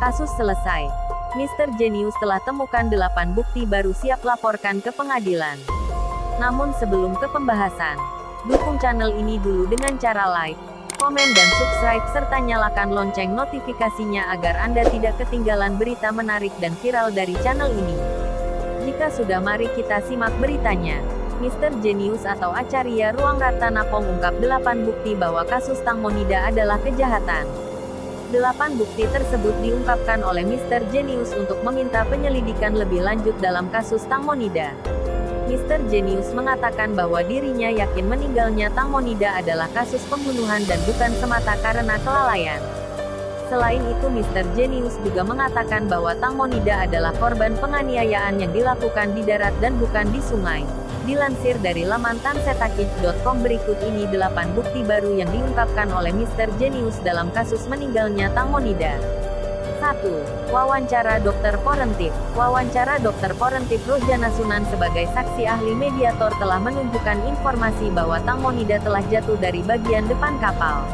Kasus selesai. Mr. Jenius telah temukan 8 bukti baru siap laporkan ke pengadilan. Namun sebelum ke pembahasan, dukung channel ini dulu dengan cara like, komen dan subscribe serta nyalakan lonceng notifikasinya agar Anda tidak ketinggalan berita menarik dan viral dari channel ini. Jika sudah, mari kita simak beritanya. Mr. Jenius atau Acarya Ruangratana mengungkap 8 bukti bahwa kasus Tang Monida adalah kejahatan. 8 bukti tersebut diungkapkan oleh Mr. Jenius untuk meminta penyelidikan lebih lanjut dalam kasus Tang Monida. Mr. Jenius mengatakan bahwa dirinya yakin meninggalnya Tang Monida adalah kasus pembunuhan dan bukan semata karena kelalaian. Selain itu, Mr. Jenius juga mengatakan bahwa Tang Monida adalah korban penganiayaan yang dilakukan di darat dan bukan di sungai. Dilansir dari laman tansetakid.com, berikut ini 8 bukti baru yang diungkapkan oleh Mr. Jenius dalam kasus meninggalnya Tang Monida. 1. Wawancara Dr. Porentif. Wawancara Dr. Porentif Rojana Sunan sebagai saksi ahli mediator telah menunjukkan informasi bahwa Tang Monida telah jatuh dari bagian depan kapal.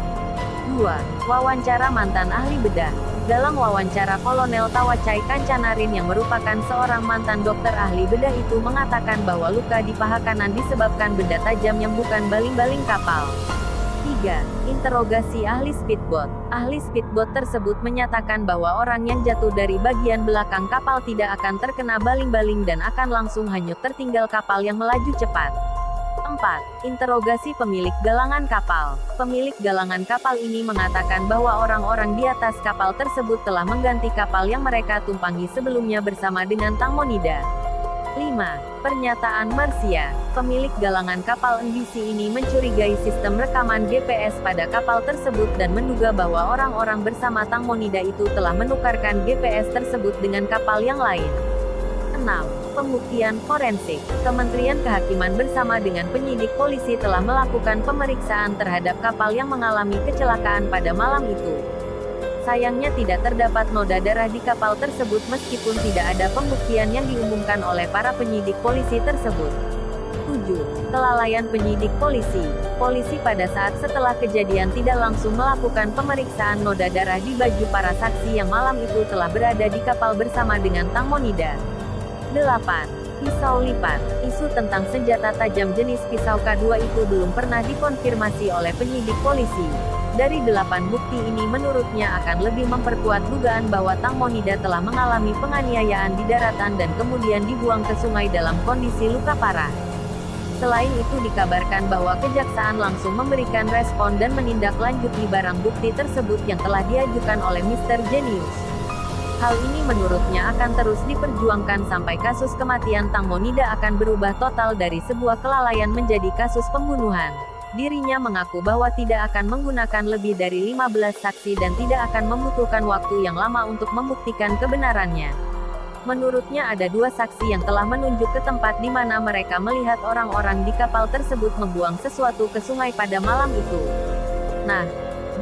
2. Wawancara mantan ahli bedah. Dalam wawancara, Kolonel Tawacai Kancanarin yang merupakan seorang mantan dokter ahli bedah itu mengatakan bahwa luka di paha kanan disebabkan benda tajam yang bukan baling-baling kapal. 3. Interogasi ahli speedboat. Ahli speedboat tersebut menyatakan bahwa orang yang jatuh dari bagian belakang kapal tidak akan terkena baling-baling dan akan langsung hanyut tertinggal kapal yang melaju cepat. 4. Interogasi pemilik galangan kapal. Pemilik galangan kapal ini mengatakan bahwa orang-orang di atas kapal tersebut telah mengganti kapal yang mereka tumpangi sebelumnya bersama dengan Tang Monida. 5. Pernyataan Marsia. Pemilik galangan kapal NBC ini mencurigai sistem rekaman GPS pada kapal tersebut dan menduga bahwa orang-orang bersama Tang Monida itu telah menukarkan GPS tersebut dengan kapal yang lain. 6. Pembuktian forensik. Kementerian Kehakiman bersama dengan penyidik polisi telah melakukan pemeriksaan terhadap kapal yang mengalami kecelakaan pada malam itu. Sayangnya tidak terdapat noda darah di kapal tersebut meskipun tidak ada pembuktian yang diumumkan oleh para penyidik polisi tersebut. 7. Kelalaian penyidik polisi. Polisi pada saat setelah kejadian tidak langsung melakukan pemeriksaan noda darah di baju para saksi yang malam itu telah berada di kapal bersama dengan Tang Monida. 8. Pisau lipat. Isu tentang senjata tajam jenis pisau K2 itu belum pernah dikonfirmasi oleh penyidik polisi. Dari 8 bukti ini menurutnya akan lebih memperkuat dugaan bahwa Tang Monida telah mengalami penganiayaan di daratan dan kemudian dibuang ke sungai dalam kondisi luka parah. Selain itu dikabarkan bahwa kejaksaan langsung memberikan respon dan menindaklanjuti barang bukti tersebut yang telah diajukan oleh Mr. Jenius. Hal ini menurutnya akan terus diperjuangkan sampai kasus kematian Tang Monida akan berubah total dari sebuah kelalaian menjadi kasus pembunuhan. Dirinya mengaku bahwa tidak akan menggunakan lebih dari 15 saksi dan tidak akan membutuhkan waktu yang lama untuk membuktikan kebenarannya. Menurutnya ada 2 saksi yang telah menunjuk ke tempat di mana mereka melihat orang-orang di kapal tersebut membuang sesuatu ke sungai pada malam itu. Nah,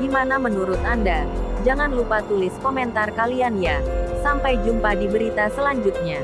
gimana menurut Anda? Jangan lupa tulis komentar kalian ya. Sampai jumpa di berita selanjutnya.